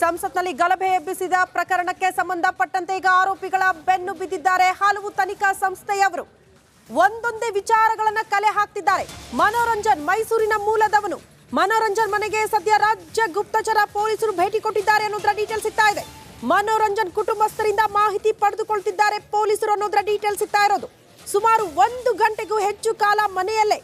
ಸಂಸತ್ನಲ್ಲಿ ಗಲಭೆ ಎಬ್ಬಿಸಿದ ಪ್ರಕರಣಕ್ಕೆ ಸಂಬಂಧಪಟ್ಟಂತೆ ಈಗ ಆರೋಪಿಗಳ ಬೆನ್ನು ಬಿದ್ದಿದ್ದಾರೆ ಹಲವು ತನಿಖಾ ಸಂಸ್ಥೆಯವರು. ಒಂದೊಂದೇ ವಿಚಾರಗಳನ್ನ ಕಲೆ ಹಾಕ್ತಿದ್ದಾರೆ. ಮನೋರಂಜನ್ ಮೈಸೂರಿನ ಮೂಲದವನು. ಮನೋರಂಜನ್ ಮನೆಗೆ ಸದ್ಯ ರಾಜ್ಯ ಗುಪ್ತಚರ ಪೊಲೀಸರು ಭೇಟಿ ಕೊಟ್ಟಿದ್ದಾರೆ ಅನ್ನೋದರ ಡೀಟೇಲ್ಸ್ ಸಿಗ್ತಾ ಇದೆ. ಮನೋರಂಜನ್ ಕುಟುಂಬಸ್ಥರಿಂದ ಮಾಹಿತಿ ಪಡೆದುಕೊಳ್ತಿದ್ದಾರೆ ಪೊಲೀಸರು ಅನ್ನೋದರ ಡೀಟೇಲ್ಸ್ ಸಿಗ್ತಾ ಇರೋದು. ಸುಮಾರು 1 ಗಂಟೆಗೂ ಹೆಚ್ಚು ಕಾಲ ಮನೆಯಲ್ಲೇ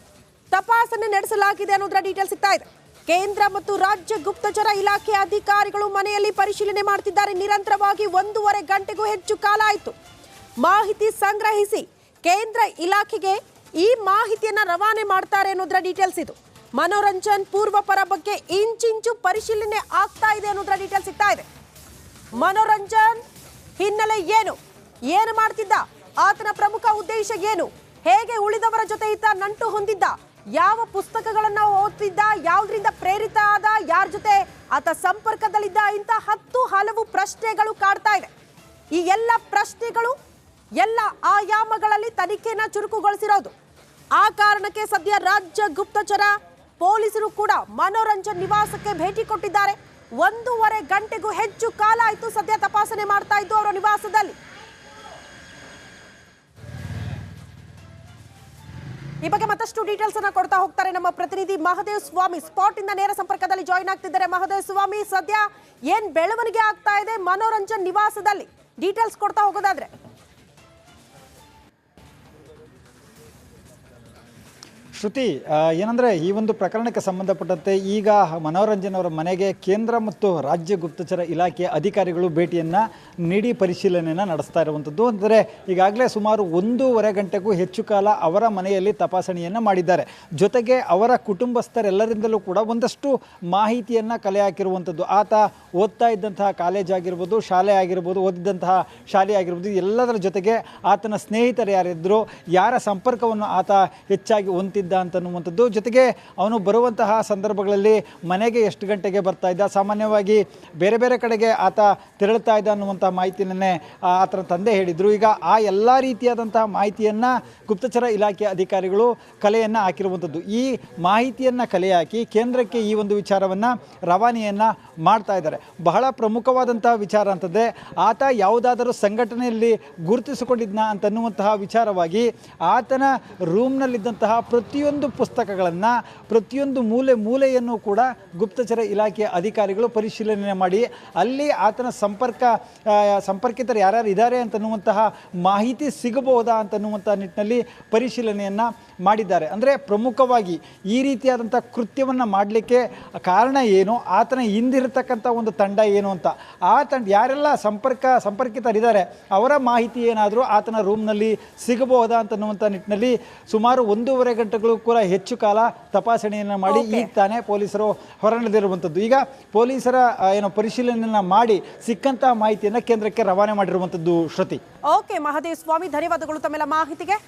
ತಪಾಸಣೆ ನಡೆಸಲಾಗಿದೆ ಅನ್ನೋದರ ಡೀಟೇಲ್ಸ್ ಸಿಗ್ತಾ ಇದೆ. ಕೇಂದ್ರ ಮತ್ತು ರಾಜ್ಯ ಗುಪ್ತಚರ ಇಲಾಖೆ ಅಧಿಕಾರಿಗಳು ಮನೆಯಲ್ಲಿ ಪರಿಶೀಲನೆ ಮಾಡುತ್ತಿದ್ದಾರೆ. ನಿರಂತರವಾಗಿ 1.5 ಗಂಟೆಗೂ ಹೆಚ್ಚು ಕಾಲ ಆಯಿತು. ಮಾಹಿತಿ ಸಂಗ್ರಹಿಸಿ ಕೇಂದ್ರ ಇಲಾಖೆಗೆ ಈ ಮಾಹಿತಿಯನ್ನ ರವಾನೆ ಮಾಡ್ತಾರೆ ಅನ್ನೋದರ ಡೀಟೇಲ್ಸ್ ಇದು. ಮನೋರಂಜನ್ ಪೂರ್ವಪರ ಬಗ್ಗೆ ಇಂಚಿಂಚು ಪರಿಶೀಲನೆ ಆಗ್ತಾ ಇದೆ ಅನ್ನೋದರ ಡೀಟೇಲ್ಸ್ ಸಿಗ್ತಾ ಇದೆ. ಮನೋರಂಜನ್ ಹಿನ್ನೆಲೆ ಏನು ಮಾಡ್ತಿದ್ದ, ಆತನ ಪ್ರಮುಖ ಉದ್ದೇಶ ಏನು, ಹೇಗೆ ಉಳಿದವರ ಜೊತೆ ಈತ ನಂಟು ಹೊಂದಿದ್ದ, ಯಾವ ಪುಸ್ತಕಗಳನ್ನ ಓದ್ತಿದ್ದ, ಯಾವುದರಿಂದ ಪ್ರೇರಿತ ಆದ, ಯಾರ ಜೊತೆ ಆತ ಸಂಪರ್ಕದಲ್ಲಿದ್ದ, ಇಂಥ 10 ಹಲವು ಪ್ರಶ್ನೆಗಳು ಕಾಡ್ತಾ ಇದೆ. ಈ ಎಲ್ಲ ಪ್ರಶ್ನೆಗಳು ಎಲ್ಲ ಆಯಾಮಗಳಲ್ಲಿ ತನಿಖೆನ ಚುರುಕುಗೊಳಿಸಿರೋದು. ಆ ಕಾರಣಕ್ಕೆ ಸದ್ಯ ರಾಜ್ಯ ಗುಪ್ತಚರ ಪೊಲೀಸರು ಕೂಡ ಮನೋರಂಜನ್ ನಿವಾಸಕ್ಕೆ ಭೇಟಿ ಕೊಟ್ಟಿದ್ದಾರೆ. 1.5 ಗಂಟೆಗೂ ಹೆಚ್ಚು ಕಾಲ ಆಯಿತು ಸದ್ಯ ತಪಾಸಣೆ ಮಾಡ್ತಾ ಇದ್ದು ಅವರ ನಿವಾಸದಲ್ಲಿ. ಈ ಬಗ್ಗೆ ಮತ್ತಷ್ಟು ಡೀಟೇಲ್ಸ್ ಅನ್ನ ಕೊಡ್ತಾ ಹೋಗ್ತಾರೆ ನಮ್ಮ ಪ್ರತಿನಿಧಿ ಮಹದೇವ್ ಸ್ವಾಮಿ. ಸ್ಪಾಟ್ ಇಂದ ನೇರ ಸಂಪರ್ಕದಲ್ಲಿ ಜಾಯಿನ್ ಆಗ್ತಿದ್ದಾರೆ. ಮಹದೇವ್ ಸ್ವಾಮಿ, ಸದ್ಯ ಏನ್ ಬೆಳವಣಿಗೆ ಆಗ್ತಾ ಇದೆ ಮನೋರಂಜನ್ ನಿವಾಸದಲ್ಲಿ, ಡೀಟೇಲ್ಸ್ ಕೊಡ್ತಾ ಹೋಗೋದಾದ್ರೆ? ಶ್ರುತಿ, ಏನಂದರೆ ಈ ಒಂದು ಪ್ರಕರಣಕ್ಕೆ ಸಂಬಂಧಪಟ್ಟಂತೆ ಈಗ ಮನೋರಂಜನ್ ಅವರ ಮನೆಗೆ ಕೇಂದ್ರ ಮತ್ತು ರಾಜ್ಯ ಗುಪ್ತಚರ ಇಲಾಖೆಯ ಅಧಿಕಾರಿಗಳು ಭೇಟಿಯನ್ನು ನೀಡಿ ಪರಿಶೀಲನೆಯನ್ನು ನಡೆಸ್ತಾ ಇರುವಂಥದ್ದು. ಅಂದರೆ ಈಗಾಗಲೇ ಸುಮಾರು 1.5 ಗಂಟೆಗೂ ಹೆಚ್ಚು ಕಾಲ ಅವರ ಮನೆಯಲ್ಲಿ ತಪಾಸಣೆಯನ್ನು ಮಾಡಿದ್ದಾರೆ. ಜೊತೆಗೆ ಅವರ ಕುಟುಂಬಸ್ಥರೆಲ್ಲರಿಂದಲೂ ಕೂಡ ಒಂದಷ್ಟು ಮಾಹಿತಿಯನ್ನು ಕಲೆ ಹಾಕಿರುವಂಥದ್ದು. ಆತ ಓದ್ತಾ ಇದ್ದಂತಹ ಕಾಲೇಜ್ ಆಗಿರ್ಬೋದು, ಶಾಲೆ ಆಗಿರ್ಬೋದು, ಓದಿದ್ದಂತಹ ಶಾಲೆ ಆಗಿರ್ಬೋದು, ಎಲ್ಲದರ ಜೊತೆಗೆ ಆತನ ಸ್ನೇಹಿತರು ಯಾರಿದ್ದರು, ಯಾರ ಸಂಪರ್ಕವನ್ನು ಆತ ಹೆಚ್ಚಾಗಿ ಹೊಂದಿದ್ದ ಅಂತನ್ನುವಂಥದ್ದು. ಜೊತೆಗೆ ಅವನು ಬರುವಂತಹ ಸಂದರ್ಭಗಳಲ್ಲಿ ಮನೆಗೆ ಎಷ್ಟು ಗಂಟೆಗೆ ಬರ್ತಾ ಇದ್ದ, ಸಾಮಾನ್ಯವಾಗಿ ಬೇರೆ ಬೇರೆ ಕಡೆಗೆ ಆತ ತೆರಳುತ್ತಾ ಇದ್ದ ಅನ್ನುವಂಥ ಮಾಹಿತಿಯನ್ನೇ ಆತನ ತಂದೆ ಹೇಳಿದರು. ಈಗ ಆ ಎಲ್ಲ ರೀತಿಯಾದಂತಹ ಮಾಹಿತಿಯನ್ನು ಗುಪ್ತಚರ ಇಲಾಖೆ ಅಧಿಕಾರಿಗಳು ಕಲೆಯನ್ನು ಹಾಕಿರುವಂಥದ್ದು. ಈ ಮಾಹಿತಿಯನ್ನು ಕಲೆ ಹಾಕಿ ಕೇಂದ್ರಕ್ಕೆ ಈ ಒಂದು ವಿಚಾರವನ್ನು ರವಾನೆಯನ್ನು ಮಾಡ್ತಾ ಇದ್ದಾರೆ. ಬಹಳ ಪ್ರಮುಖವಾದಂತಹ ವಿಚಾರ ಅಂತಂದರೆ ಆತ ಯಾವುದಾದರೂ ಸಂಘಟನೆಯಲ್ಲಿ ಗುರುತಿಸಿಕೊಂಡಿದ್ನ ಅಂತನ್ನುವಂತಹ ವಿಚಾರವಾಗಿ ಆತನ ರೂಮ್ನಲ್ಲಿದ್ದಂತಹ ಪ್ರತಿಯೊಂದು ಪುಸ್ತಕಗಳನ್ನು, ಪ್ರತಿಯೊಂದು ಮೂಲೆಯನ್ನು ಕೂಡ ಗುಪ್ತಚರ ಇಲಾಖೆಯ ಅಧಿಕಾರಿಗಳು ಪರಿಶೀಲನೆ ಮಾಡಿ ಅಲ್ಲಿ ಆತನ ಸಂಪರ್ಕಿತರು ಯಾರ್ಯಾರು ಇದ್ದಾರೆ ಅಂತನ್ನುವಂತಹ ಮಾಹಿತಿ ಸಿಗಬಹುದಾ ಅಂತನ್ನುವಂಥ ನಿಟ್ಟಿನಲ್ಲಿ ಪರಿಶೀಲನೆಯನ್ನು ಮಾಡಿದ್ದಾರೆ. ಅಂದರೆ ಪ್ರಮುಖವಾಗಿ ಈ ರೀತಿಯಾದಂಥ ಕೃತ್ಯವನ್ನು ಮಾಡಲಿಕ್ಕೆ ಕಾರಣ ಏನು, ಆತನ ಹಿಂದಿರತಕ್ಕಂಥ ಒಂದು ತಂಡ ಏನು ಅಂತ, ಆ ತಂಡ ಯಾರೆಲ್ಲ ಸಂಪರ್ಕಿತರಿದ್ದಾರೆ ಅವರ ಮಾಹಿತಿ ಏನಾದರೂ ಆತನ ರೂಮ್ನಲ್ಲಿ ಸಿಗಬಹುದಾ ಅಂತನ್ನುವಂಥ ನಿಟ್ಟಿನಲ್ಲಿ ಸುಮಾರು 1.5 ಗಂಟೆಗಳು ಕೂಡ ಹೆಚ್ಚು ಕಾಲ ತಪಾಸಣೆಯನ್ನು ಮಾಡಿ ಈಗ ತಾನೇ ಪೊಲೀಸರು ಹೊರನಡೆದಿರುವಂಥದ್ದು. ಈಗ ಪೊಲೀಸರ ಪರಿಶೀಲನೆಯನ್ನು ಮಾಡಿ ಸಿಕ್ಕಂತಹ ಮಾಹಿತಿಯನ್ನು ಕೇಂದ್ರಕ್ಕೆ ರವಾನೆ ಮಾಡಿರುವಂಥದ್ದು. ಶ್ರುತಿ. ಓಕೆ ಮಹದೇವ್ ಸ್ವಾಮಿ, ಧನ್ಯವಾದಗಳು ತಮ್ಮೆಲ್ಲ ಮಾಹಿತಿಗೆ.